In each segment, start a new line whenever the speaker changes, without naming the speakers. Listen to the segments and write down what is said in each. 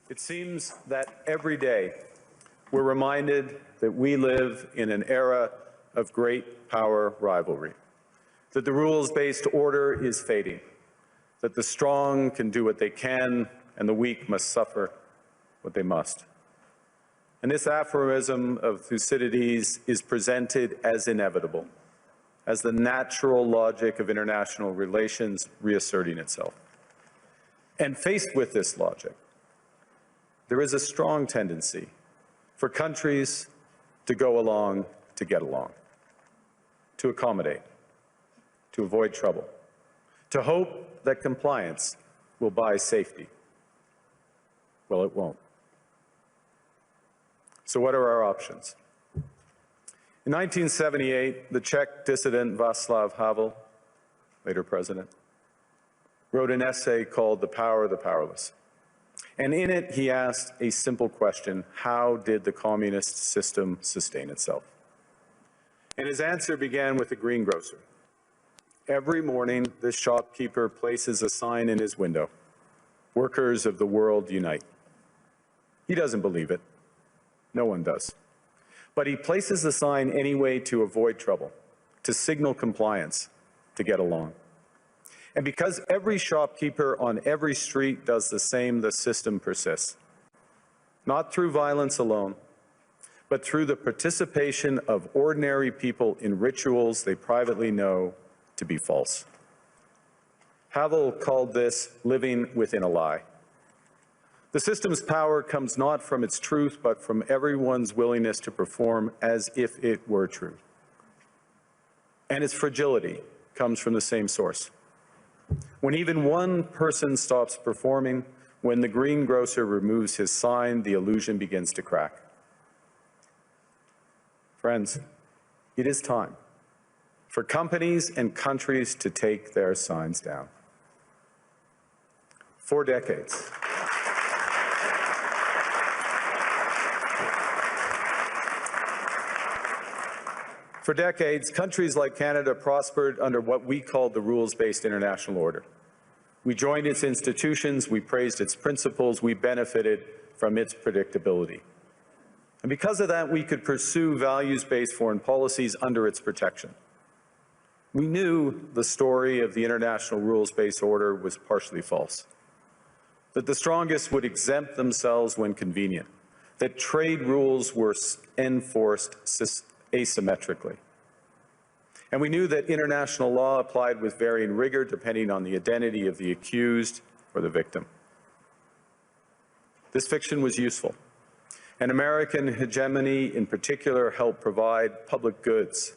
It seems that every day we're reminded that we live in an era of great power rivalry, that the rules-based order is fading, that the strong can do what they can and the weak must suffer what they must. And this aphorism of Thucydides is presented as inevitable, as the natural logic of international relations reasserting itself. And faced with this logic, there is a strong tendency for countries to go along to get along, to accommodate, to avoid trouble, to hope that compliance will buy safety. Well, it won't. So what are our options? In 1978, the Czech dissident Václav Havel, later president, wrote an essay called The Power of the Powerless. And in it, he asked a simple question: how did the communist system sustain itself? And his answer began with a greengrocer. Every morning, this shopkeeper places a sign in his window: "Workers of the world unite." He doesn't believe it. No one does. But he places the sign anyway to avoid trouble, to signal compliance, to get along. And because every shopkeeper on every street does the same, the system persists. Not through violence alone, but through the participation of ordinary people in rituals they privately know to be false. Havel called this living within a lie. The system's power comes not from its truth, but from everyone's willingness to perform as if it were true. And its fragility comes from the same source. When even one person stops performing, when the greengrocer removes his sign, the illusion begins to crack. Friends, it is time for companies and countries to take their signs down. For decades, countries like Canada prospered under what we called the rules-based international order. We joined its institutions, we praised its principles, we benefited from its predictability. And because of that, we could pursue values-based foreign policies under its protection. We knew the story of the international rules-based order was partially false, that the strongest would exempt themselves when convenient, that trade rules were enforced asymmetrically. And we knew that international law applied with varying rigor depending on the identity of the accused or the victim. This fiction was useful, and American hegemony in particular helped provide public goods,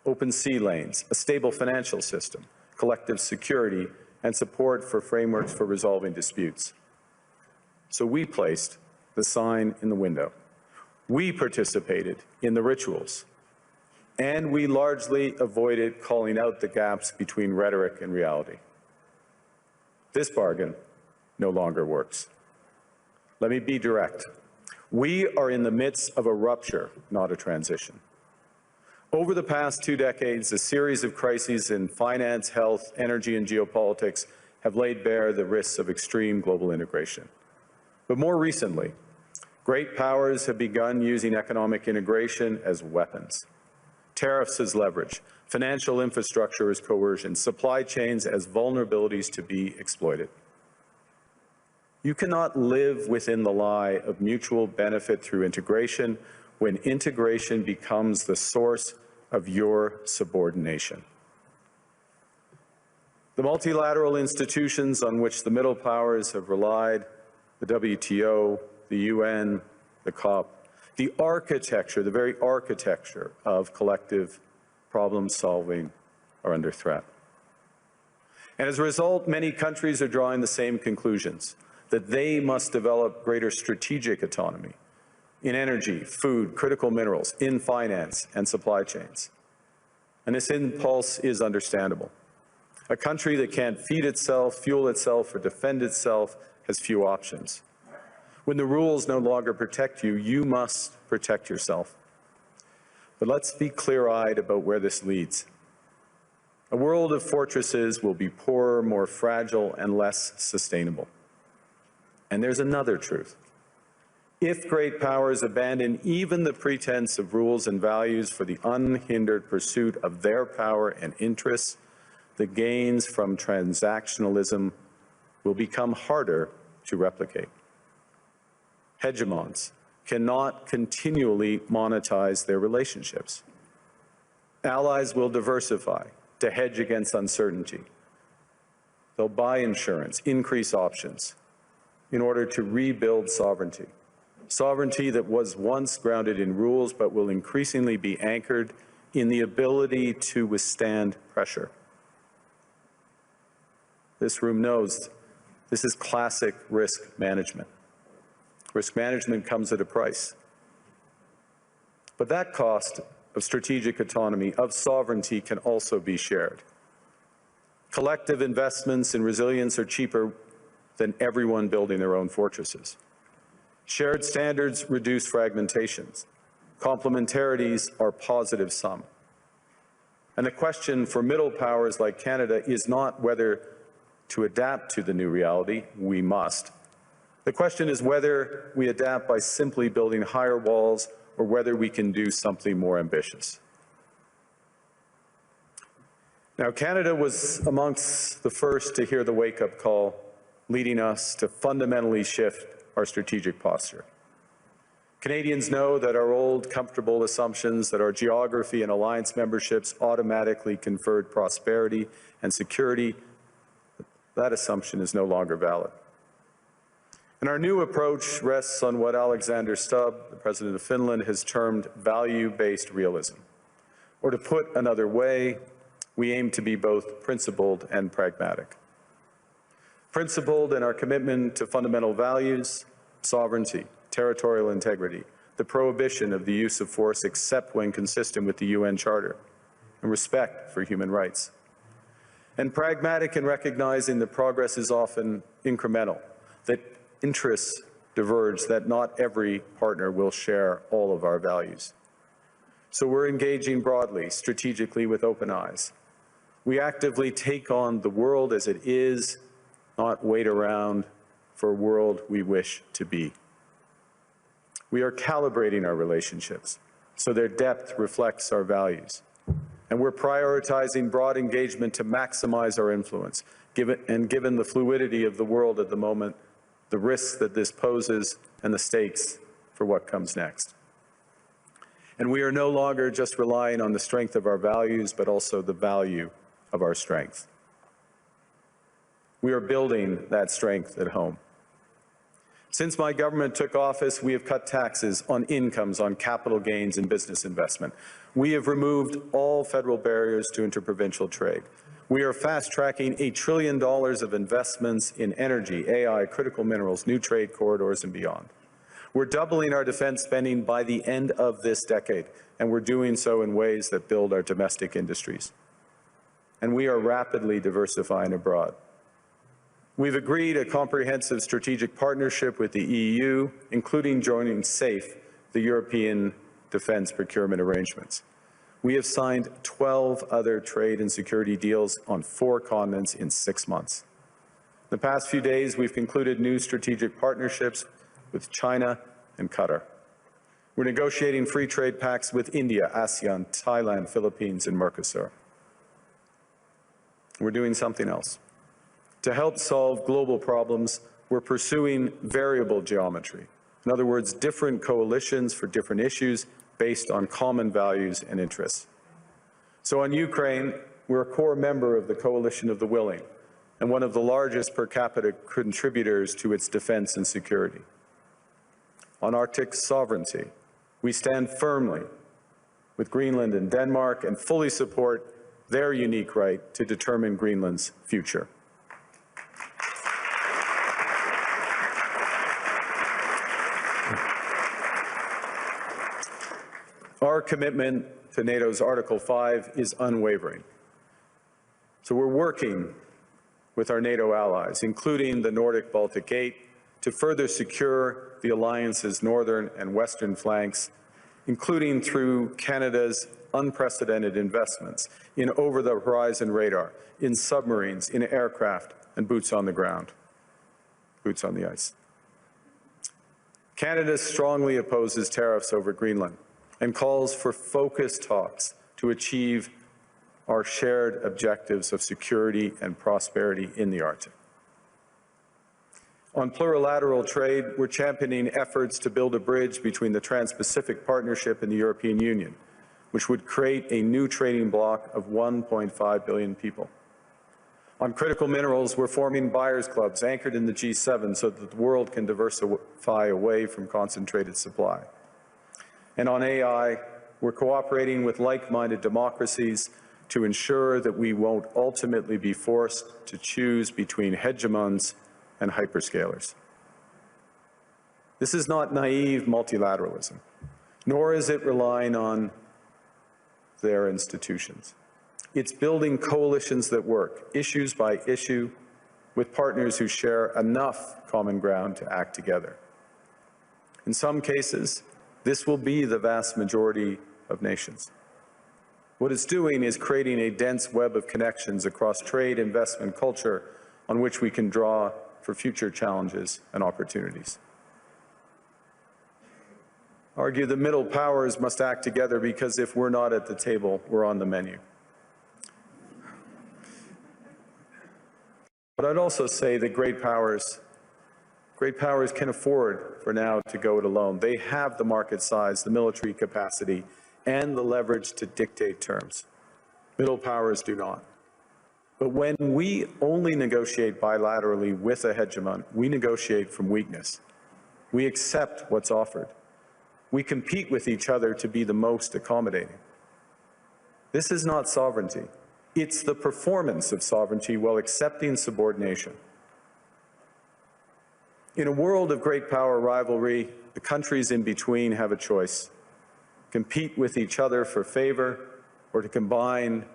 open sea lanes, a stable financial system, collective security, and support for frameworks for resolving disputes. So we placed the sign in the window. We participated in the rituals, and we largely avoided calling out the gaps between rhetoric and reality. This bargain no longer works. Let me be direct. We are in the midst of a rupture, not a transition. Over the past 2 decades, a series of crises in finance, health, energy, and geopolitics have laid bare the risks of extreme global integration. But more recently, great powers have begun using economic integration as weapons. Tariffs as leverage, financial infrastructure as coercion, supply chains as vulnerabilities to be exploited. You cannot live within the lie of mutual benefit through integration when integration becomes the source of your subordination. The multilateral institutions on which the middle powers have relied, the WTO, the UN, the COP, the architecture, the very architecture of collective problem solving are under threat. And as a result, many countries are drawing the same conclusions, that they must develop greater strategic autonomy in energy, food, critical minerals, in finance and supply chains. And this impulse is understandable. A country that can't feed itself, fuel itself, or defend itself has few options. When the rules no longer protect you, you must protect yourself. But let's be clear-eyed about where this leads. A world of fortresses will be poorer, more fragile, and less sustainable. And there's another truth. If great powers abandon even the pretense of rules and values for the unhindered pursuit of their power and interests, the gains from transactionalism will become harder to replicate. Hegemons cannot continually monetize their relationships. Allies will diversify to hedge against uncertainty. They'll buy insurance, increase options in order to rebuild sovereignty. Sovereignty that was once grounded in rules but will increasingly be anchored in the ability to withstand pressure. This room knows this is classic risk management. Risk management comes at a price. But that cost of strategic autonomy, of sovereignty, can also be shared. Collective investments in resilience are cheaper than everyone building their own fortresses. Shared standards reduce fragmentations. Complementarities are positive sum. And the question for middle powers like Canada is not whether to adapt to the new reality. We must. The question is whether we adapt by simply building higher walls or whether we can do something more ambitious. Now, Canada was amongst the first to hear the wake-up call, leading us to fundamentally shift our strategic posture. Canadians know that our old, comfortable assumptions that our geography and alliance memberships automatically conferred prosperity and security, that assumption is no longer valid. And our new approach rests on what Alexander Stubb, the President of Finland, has termed value-based realism. Or to put another way, we aim to be both principled and pragmatic. Principled in our commitment to fundamental values, sovereignty, territorial integrity, the prohibition of the use of force except when consistent with the UN Charter, and respect for human rights. And pragmatic in recognizing that progress is often incremental, that interests diverge, that not every partner will share all of our values. So we're engaging broadly, strategically, with open eyes. We actively take on the world as it is, not wait around for a world we wish to be. We are calibrating our relationships so their depth reflects our values. And we're prioritizing broad engagement to maximize our influence, given the fluidity of the world at the moment, the risks that this poses, and the stakes for what comes next. And we are no longer just relying on the strength of our values, but also the value of our strength. We are building that strength at home. Since my government took office, we have cut taxes on incomes, on capital gains and business investment. We have removed all federal barriers to interprovincial trade. We are fast-tracking $1 trillion of investments in energy, AI, critical minerals, new trade corridors, and beyond. We're doubling our defense spending by the end of this decade, and we're doing so in ways that build our domestic industries. And we are rapidly diversifying abroad. We've agreed a comprehensive strategic partnership with the EU, including joining SAFE, the European Defence Procurement Arrangements. We have signed 12 other trade and security deals on 4 continents in 6 months. In the past few days, we've concluded new strategic partnerships with China and Qatar. We're negotiating free trade pacts with India, ASEAN, Thailand, Philippines, and Mercosur. We're doing something else. To help solve global problems, we're pursuing variable geometry. In other words, different coalitions for different issues based on common values and interests. So on Ukraine, we're a core member of the Coalition of the Willing and one of the largest per capita contributors to its defense and security. On Arctic sovereignty, we stand firmly with Greenland and Denmark and fully support their unique right to determine Greenland's future. Our commitment to NATO's Article 5 is unwavering. So we're working with our NATO allies, including the Nordic-Baltic 8, to further secure the alliance's northern and western flanks, including through Canada's unprecedented investments in over-the-horizon radar, in submarines, in aircraft, and boots on the ground, boots on the ice. Canada strongly opposes tariffs over Greenland and calls for focused talks to achieve our shared objectives of security and prosperity in the Arctic. On plurilateral trade, we're championing efforts to build a bridge between the Trans-Pacific Partnership and the European Union, which would create a new trading bloc of 1.5 billion people. On critical minerals, we're forming buyers' clubs anchored in the G7 so that the world can diversify away from concentrated supply. And on AI, we're cooperating with like-minded democracies to ensure that we won't ultimately be forced to choose between hegemons and hyperscalers. This is not naive multilateralism, nor is it relying on their institutions. It's building coalitions that work, issues by issue, with partners who share enough common ground to act together. In some cases, this will be the vast majority of nations. What it's doing is creating a dense web of connections across trade, investment, culture, on which we can draw for future challenges and opportunities. I argue the middle powers must act together because if we're not at the table, we're on the menu. But I'd also say that great powers can afford for now to go it alone. They have the market size, the military capacity, and the leverage to dictate terms. Middle powers do not. But when we only negotiate bilaterally with a hegemon, we negotiate from weakness. We accept what's offered. We compete with each other to be the most accommodating. This is not sovereignty. It's the performance of sovereignty while accepting subordination. In a world of great power rivalry, the countries in between have a choice: compete with each other for favor, or to combine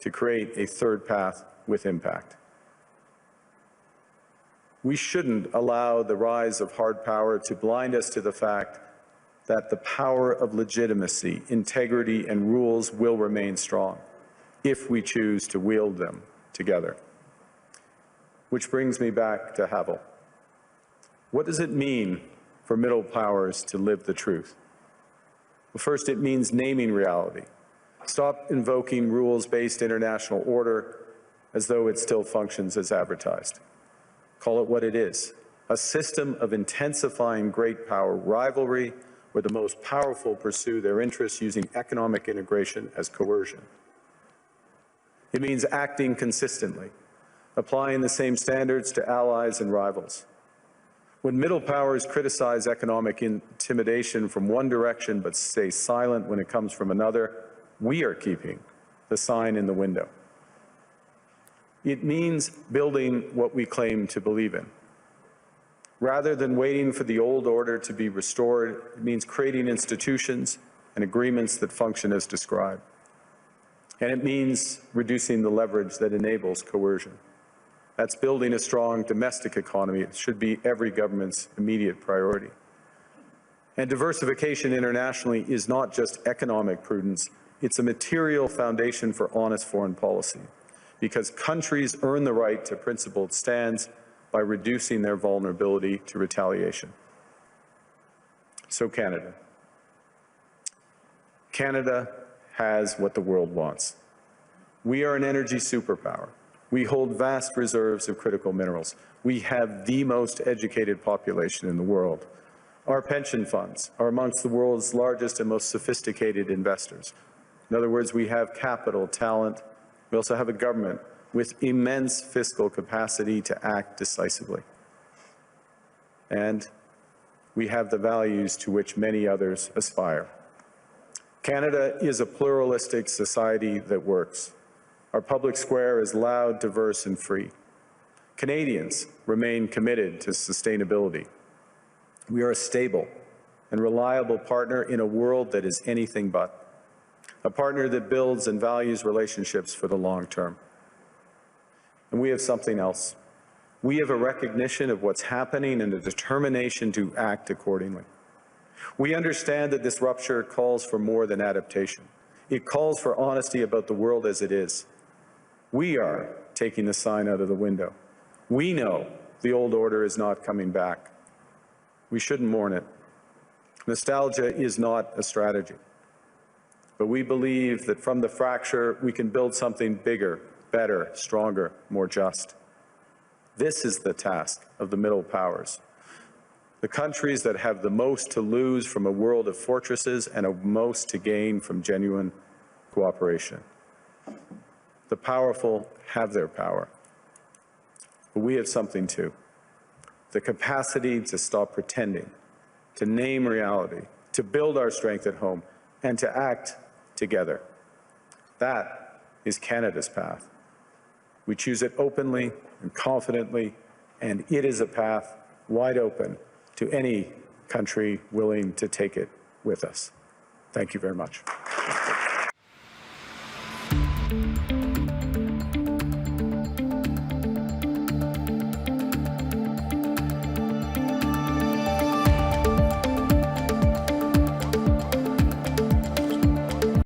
to create a third path with impact. We shouldn't allow the rise of hard power to blind us to the fact that the power of legitimacy, integrity, and rules will remain strong if we choose to wield them together. Which brings me back to Havel. What does it mean for middle powers to live the truth? Well, first, it means naming reality. Stop invoking rules-based international order as though it still functions as advertised. Call it what it is: a system of intensifying great power rivalry where the most powerful pursue their interests using economic integration as coercion. It means acting consistently, applying the same standards to allies and rivals. When middle powers criticize economic intimidation from one direction but stay silent when it comes from another, we are keeping the sign in the window. It means building what we claim to believe in. Rather than waiting for the old order to be restored, it means creating institutions and agreements that function as described. And it means reducing the leverage that enables coercion. That's building a strong domestic economy. It should be every government's immediate priority. And diversification internationally is not just economic prudence, it's a material foundation for honest foreign policy, because countries earn the right to principled stands by reducing their vulnerability to retaliation. So Canada. Canada has what the world wants. We are an energy superpower. We hold vast reserves of critical minerals. We have the most educated population in the world. Our pension funds are amongst the world's largest and most sophisticated investors. In other words, we have capital, talent. We also have a government with immense fiscal capacity to act decisively. And we have the values to which many others aspire. Canada is a pluralistic society that works. Our public square is loud, diverse, and free. Canadians remain committed to sustainability. We are a stable and reliable partner in a world that is anything but. A partner that builds and values relationships for the long term. And we have something else. We have a recognition of what's happening and a determination to act accordingly. We understand that this rupture calls for more than adaptation. It calls for honesty about the world as it is. We are taking the sign out of the window. We know the old order is not coming back. We shouldn't mourn it. Nostalgia is not a strategy, but we believe that from the fracture we can build something bigger, better, stronger, more just. This is the task of the middle powers. The countries that have the most to lose from a world of fortresses and the most to gain from genuine cooperation. The powerful have their power, but we have something too. The capacity to stop pretending, to name reality, to build our strength at home, and to act together. That is Canada's path. We choose it openly and confidently, and it is a path wide open to any country willing to take it with us. Thank you very much.